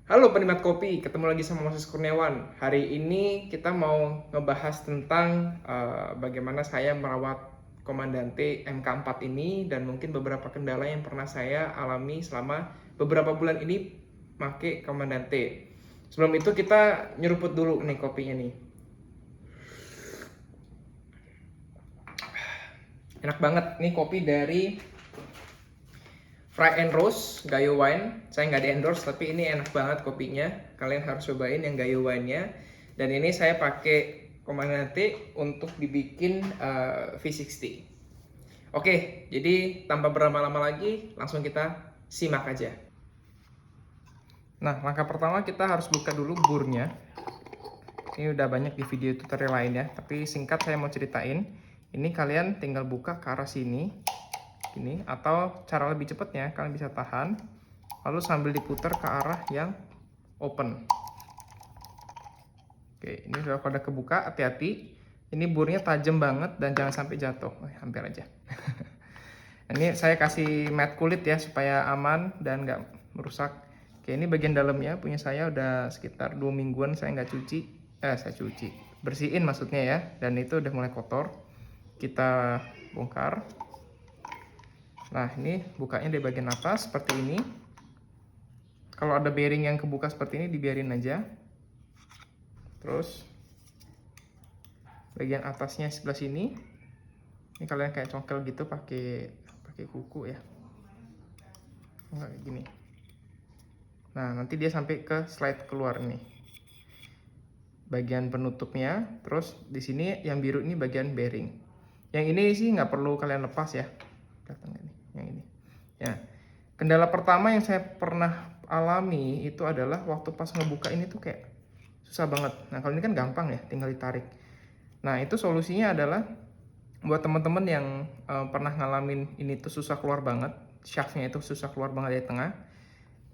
Halo penikmat kopi, ketemu lagi sama Moses Kurniawan. Hari ini kita mau ngebahas tentang bagaimana saya merawat Komandante MK4 ini dan mungkin beberapa kendala yang pernah saya alami selama beberapa bulan ini pakai Komandante. Sebelum itu kita nyeruput dulu nih kopinya nih. Enak banget nih kopi dari Fry and Rose Gayo Wine. Saya nggak di endorse tapi ini enak banget kopinya. Kalian harus cobain yang Gayo Wine-nya. Dan ini saya pakai Komandante untuk dibikin V60. Oke, jadi tanpa berlama-lama lagi, langsung kita simak aja. Nah, langkah pertama kita harus buka dulu burnya. Ini udah banyak di video tutorial lain ya, tapi singkat saya mau ceritain. Ini kalian tinggal buka ke arah sini. Ini, atau cara lebih cepatnya kalian bisa tahan lalu sambil diputar ke arah yang open. Oke, ini sudah pada kebuka, hati-hati ini burnya tajam banget dan jangan sampai jatuh. Hampir aja. Ini saya kasih matte kulit ya supaya aman dan nggak merusak. Oke, ini bagian dalamnya punya saya udah sekitar 2 mingguan saya nggak cuci. Saya cuci, bersihin maksudnya ya, dan itu udah mulai kotor. Kita bongkar. Nah, ini bukanya di bagian atas seperti ini. Kalau ada bearing yang kebuka seperti ini, dibiarin aja. Terus bagian atasnya sebelah sini, ini kalian kayak congkel gitu pakai kuku ya. Enggak kayak gini. Nah, nanti dia sampai ke slide keluar ini. Bagian penutupnya, terus di sini yang biru ini bagian bearing. Yang ini sih nggak perlu kalian lepas ya. Kelihatan nggak nih? Yang ini. Ya. Kendala pertama yang saya pernah alami itu adalah waktu pas ngebuka ini tuh kayak susah banget. Nah, kalau ini kan gampang ya, tinggal ditarik. Nah, itu solusinya adalah buat teman-teman yang pernah ngalamin ini tuh susah keluar banget, shaftnya itu susah keluar banget dari tengah.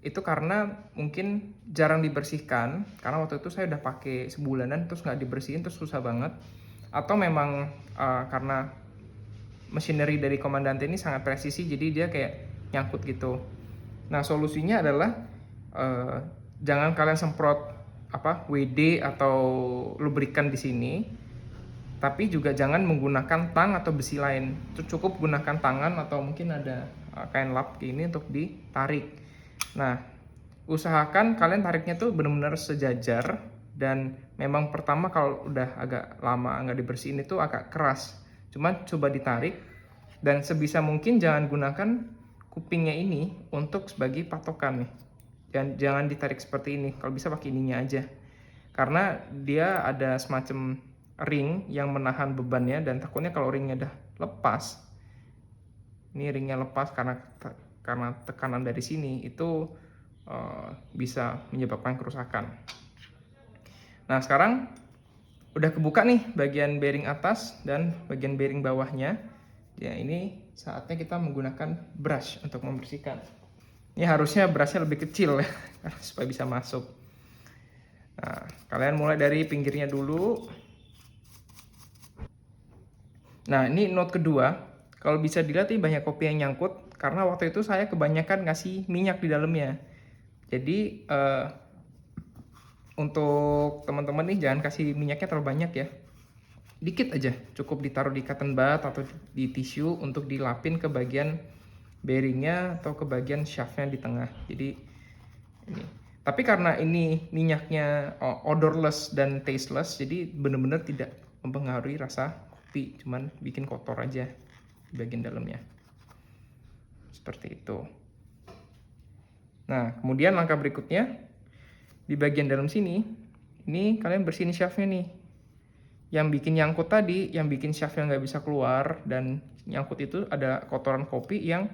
Itu karena mungkin jarang dibersihkan, karena waktu itu saya udah pakai sebulanan terus nggak dibersihin terus susah banget. Atau memang karena machinery dari Komandante ini sangat presisi, jadi dia kayak nyangkut gitu. Nah, solusinya adalah jangan kalian semprot WD atau lubrikan di sini, tapi juga jangan menggunakan tang atau besi lain. Cukup gunakan tangan atau mungkin ada kain lap ini untuk ditarik. Nah, usahakan kalian tariknya tuh benar-benar sejajar, dan memang pertama kalau udah agak lama nggak dibersihin itu agak keras. Cuman coba ditarik, dan sebisa mungkin jangan gunakan kupingnya ini untuk sebagai patokan nih. Dan jangan ditarik seperti ini, kalau bisa pakai ininya aja. Karena dia ada semacam ring yang menahan bebannya, dan takutnya kalau ringnya udah lepas, ini ringnya lepas karena tekanan dari sini, itu bisa menyebabkan kerusakan. Nah, sekarang udah kebuka nih bagian bearing atas dan bagian bearing bawahnya. Ya, ini saatnya kita menggunakan brush untuk membersihkan. Ini harusnya brushnya lebih kecil ya, supaya bisa masuk. Nah, kalian mulai dari pinggirnya dulu. Nah, ini note kedua. Kalau bisa dilihat ini banyak kopi yang nyangkut, karena waktu itu saya kebanyakan ngasih minyak di dalamnya. Jadi, untuk teman-teman nih jangan kasih minyaknya terlalu banyak ya. Dikit aja, cukup ditaruh di cotton bud atau di tisu untuk dilapin ke bagian bearingnya atau ke bagian shaftnya di tengah. Jadi ini. Tapi karena ini minyaknya odorless dan tasteless, jadi benar-benar tidak mempengaruhi rasa kopi, cuman bikin kotor aja di bagian dalamnya. Seperti itu. Nah, kemudian langkah berikutnya di bagian dalam sini, ini kalian bersihin shaftnya nih. Yang bikin nyangkut tadi, yang bikin shaftnya nggak bisa keluar dan nyangkut itu ada kotoran kopi yang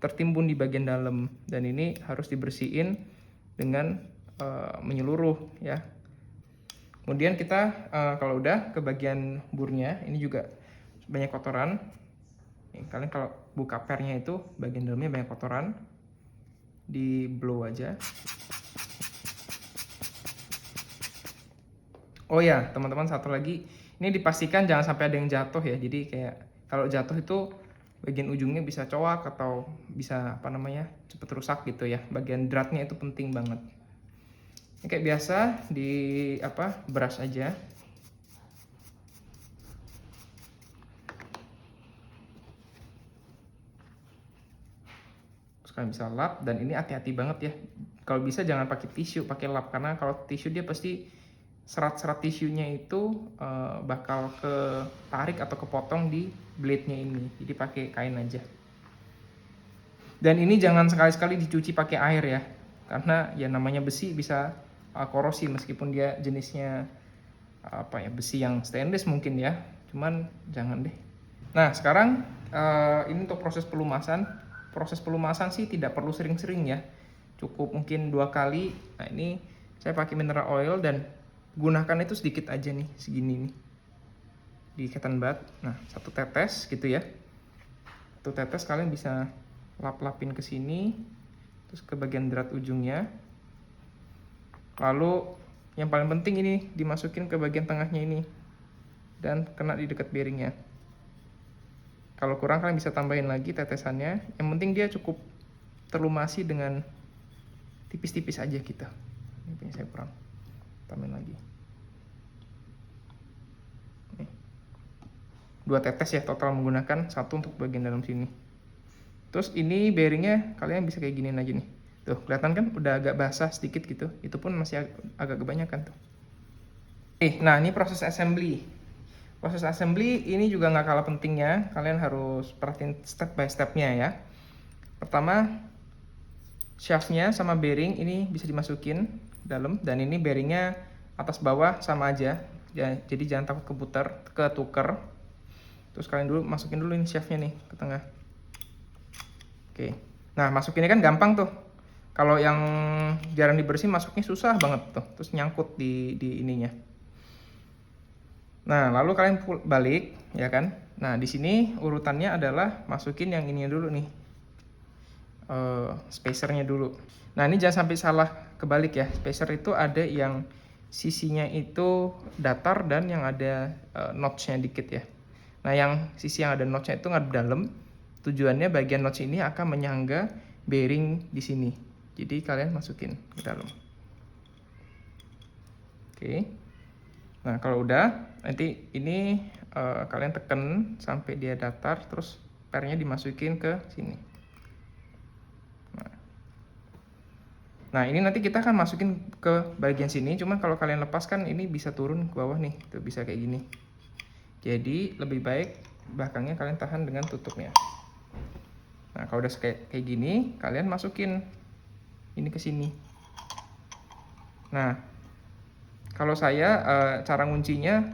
tertimbun di bagian dalam, dan ini harus dibersihin dengan menyeluruh ya. Kemudian kita kalau udah ke bagian burnya, ini juga banyak kotoran. Kalian kalau buka pernya itu bagian dalamnya banyak kotoran, di blow aja. Oh ya, teman-teman, satu lagi, ini dipastikan jangan sampai ada yang jatuh ya. Jadi kayak kalau jatuh itu bagian ujungnya bisa cowak atau bisa cepet rusak gitu ya. Bagian dratnya itu penting banget. Ini kayak biasa di brush aja. Terus kalian bisa lap, dan ini hati-hati banget ya. Kalau bisa jangan pakai tisu, pakai lap, karena kalau tisu dia pasti serat-serat tisunya itu bakal ketarik atau kepotong di blade-nya ini. Jadi pakai kain aja. Dan ini jangan sekali-sekali dicuci pakai air ya, karena ya namanya besi bisa korosi meskipun dia jenisnya besi yang stainless mungkin ya, cuman jangan deh. Nah sekarang ini untuk proses pelumasan. Proses pelumasan sih tidak perlu sering-sering ya, cukup mungkin 2 kali. Nah ini saya pakai mineral oil dan gunakan itu sedikit aja nih, segini nih di cotton bud. Nah 1 tetes gitu ya, 1 tetes kalian bisa lap-lapin ke sini, terus ke bagian drat ujungnya. Lalu yang paling penting ini dimasukin ke bagian tengahnya ini dan kena di dekat bearingnya. Kalau kurang kalian bisa tambahin lagi tetesannya. Yang penting dia cukup terlumasi dengan tipis-tipis aja kita. Ini punya saya kurang, tambahin lagi. Nih. 2 tetes ya total, menggunakan 1 untuk bagian dalam sini. Terus ini bearingnya kalian bisa kayak giniin aja nih. Tuh, kelihatan kan udah agak basah sedikit gitu. Itu pun masih agak kebanyakan tuh. Nah ini proses assembly. Proses assembly ini juga nggak kalah pentingnya. Kalian harus perhatiin step by stepnya ya. Pertama, shaftnya sama bearing ini bisa dimasukin dalam, dan ini bearingnya atas bawah sama aja. Jadi jangan takut ketuker. Terus kalian dulu masukin dulu ini shaftnya nih ke tengah. Oke. Nah masukinnya kan gampang tuh. Kalau yang jarang dibersihin masuknya susah banget tuh. Terus nyangkut di ininya. Nah, lalu kalian balik, ya kan? Nah, di sini urutannya adalah masukin yang ini dulu nih, spacernya dulu. Nah, ini jangan sampai salah kebalik ya. Spacer itu ada yang sisinya itu datar dan yang ada notch-nya dikit ya. Nah, yang sisi yang ada notch-nya itu ngadep dalam. Tujuannya bagian notch ini akan menyangga bearing di sini. Jadi kalian masukin ke dalam. Oke. Nah kalau udah, nanti ini kalian tekan sampai dia datar, terus pernya dimasukin ke sini. Nah ini nanti kita akan masukin ke bagian sini, cuman kalau kalian lepaskan ini bisa turun ke bawah nih, tuh bisa kayak gini. Jadi lebih baik belakangnya kalian tahan dengan tutupnya. Nah kalau udah kayak gini, kalian masukin ini ke sini. Nah kalau saya cara nguncinya,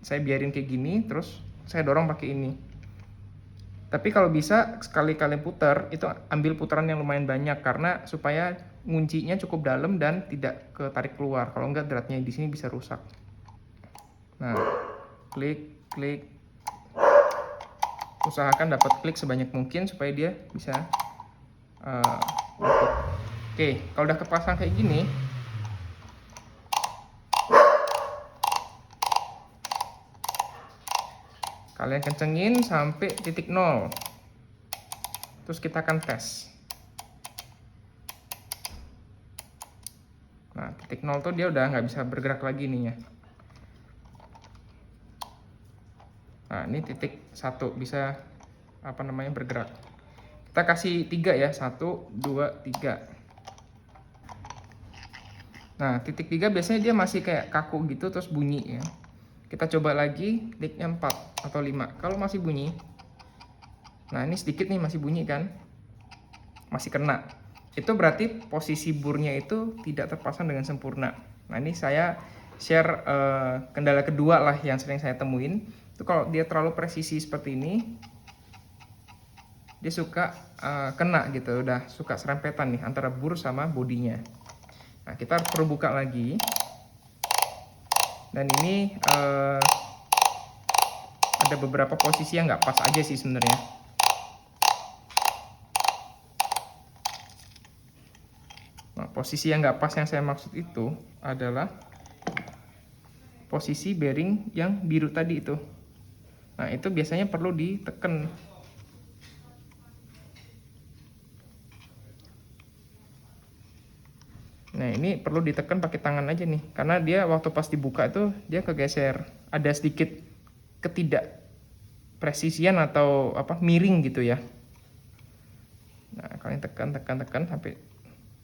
saya biarin kayak gini, terus saya dorong pakai ini. Tapi kalau bisa sekali kalian putar, itu ambil putaran yang lumayan banyak, karena supaya nguncinya cukup dalam dan tidak ketarik keluar. Kalau enggak dratnya di sini bisa rusak. Nah, klik. Usahakan dapat klik sebanyak mungkin supaya dia bisa luput. Oke, kalau udah kepasang kayak gini, kalian kencengin sampai titik 0. Terus kita akan tes. Nah, titik 0 tuh dia udah nggak bisa bergerak lagi nih ya. Nah, ini titik 1 bisa bergerak. Kita kasih 3 ya, 1, 2, 3. Nah, titik 3 biasanya dia masih kayak kaku gitu terus bunyi ya. Kita coba lagi titiknya 4 atau 5. Kalau masih bunyi, nah ini sedikit nih masih bunyi kan, masih kena. Itu berarti posisi burnya itu tidak terpasang dengan sempurna. Nah ini saya share kendala kedua lah yang sering saya temuin. Itu kalau dia terlalu presisi seperti ini, dia suka kena gitu, udah suka serempetan nih antara bur sama bodinya. Nah kita perlu buka lagi. Dan ini ada beberapa posisi yang nggak pas aja sih sebenarnya. Nah, posisi yang nggak pas yang saya maksud itu adalah posisi bearing yang biru tadi itu. Nah itu biasanya perlu ditekan. Nah, ini perlu ditekan pakai tangan aja nih, karena dia waktu pas dibuka itu dia kegeser, ada sedikit ketidak presisian atau apa miring gitu ya. Nah, kalian tekan sampai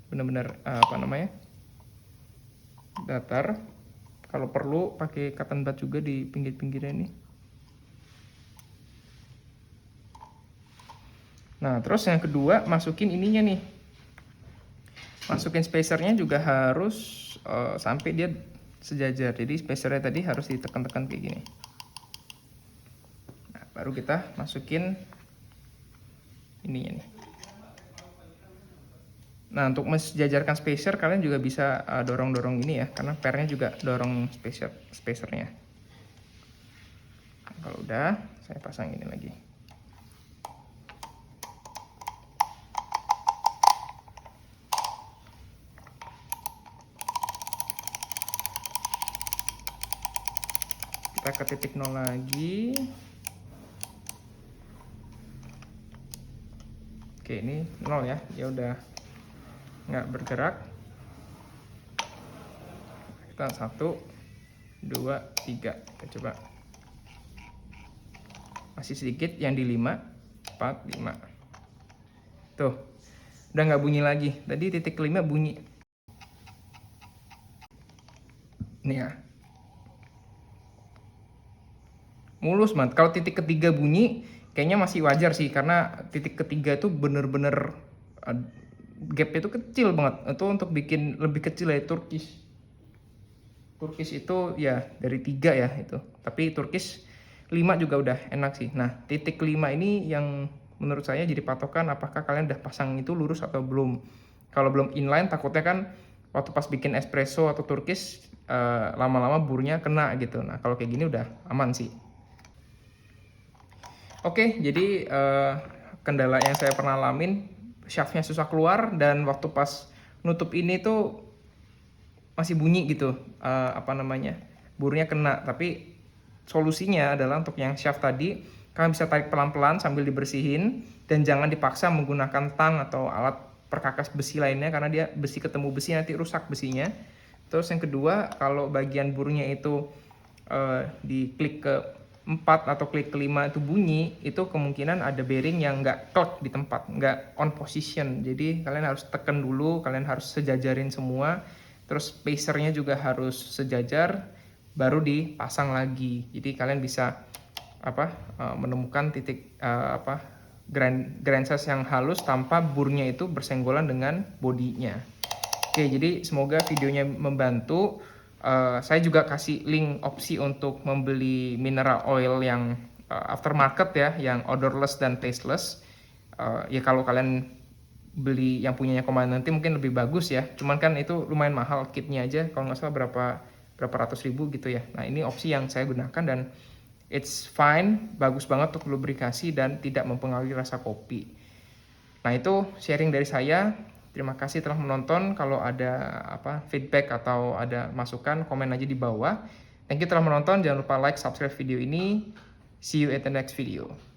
benar-benar apa namanya datar. Kalau perlu pakai cotton bud juga di pinggir-pinggirnya ini. Nah, terus yang kedua masukin ininya nih, masukin spacernya juga harus sampai dia sejajar. Jadi spacernya tadi harus ditekan-tekan kayak gini. Nah, baru kita masukin ininya nih. Nah, untuk mensejajarkan spacer kalian juga bisa dorong-dorong ini ya, karena pairnya juga dorong spacernya. Nah, kalau udah, saya pasang ini lagi. Kita ke titik 0 lagi. Oke, ini 0 ya, dia udah nggak bergerak. Kita 1, 2, 3, kita coba. Masih sedikit, yang di 5, 4, 5. Tuh, udah nggak bunyi lagi. Tadi titik kelima bunyi. Nih ya. Mulus banget. Kalau titik ketiga bunyi, kayaknya masih wajar sih, karena titik ketiga itu bener-bener gapnya itu kecil banget. Itu untuk bikin lebih kecil ya Turkish itu ya dari 3 ya itu. Tapi Turkish 5 juga udah enak sih. Nah, titik 5 ini yang menurut saya jadi patokan apakah kalian udah pasang itu lurus atau belum. Kalau belum inline takutnya kan waktu pas bikin espresso atau Turkish lama-lama burnya kena gitu. Nah, kalau kayak gini udah aman sih. Oke, jadi kendala yang saya pernah alamin, shaftnya susah keluar dan waktu pas nutup ini tuh masih bunyi gitu, apa namanya, burnya kena. Tapi solusinya adalah untuk yang shaft tadi, kalian bisa tarik pelan-pelan sambil dibersihin dan jangan dipaksa menggunakan tang atau alat perkakas besi lainnya karena dia besi ketemu besi nanti rusak besinya. Terus yang kedua, kalau bagian burnya itu diklik ke 4 atau klik kelima itu bunyi, itu kemungkinan ada bearing yang nggak clock di tempat, nggak on position. Jadi kalian harus tekan dulu, kalian harus sejajarin semua, terus spacernya juga harus sejajar, baru dipasang lagi. Jadi kalian bisa menemukan titik grind size yang halus tanpa burnya itu bersenggolan dengan bodinya. Oke, jadi semoga videonya membantu. Saya juga kasih link opsi untuk membeli mineral oil yang aftermarket ya, yang odorless dan tasteless. Ya kalau kalian beli yang punyanya Comandanti mungkin lebih bagus ya. Cuman kan itu lumayan mahal kitnya aja, kalau nggak salah berapa ratus ribu gitu ya. Nah, ini opsi yang saya gunakan dan it's fine, bagus banget untuk lubrikasi dan tidak mempengaruhi rasa kopi. Nah, itu sharing dari saya. Terima kasih telah menonton. Kalau ada feedback atau ada masukan, komen aja di bawah. Thank you telah menonton. Jangan lupa like, subscribe video ini. See you at the next video.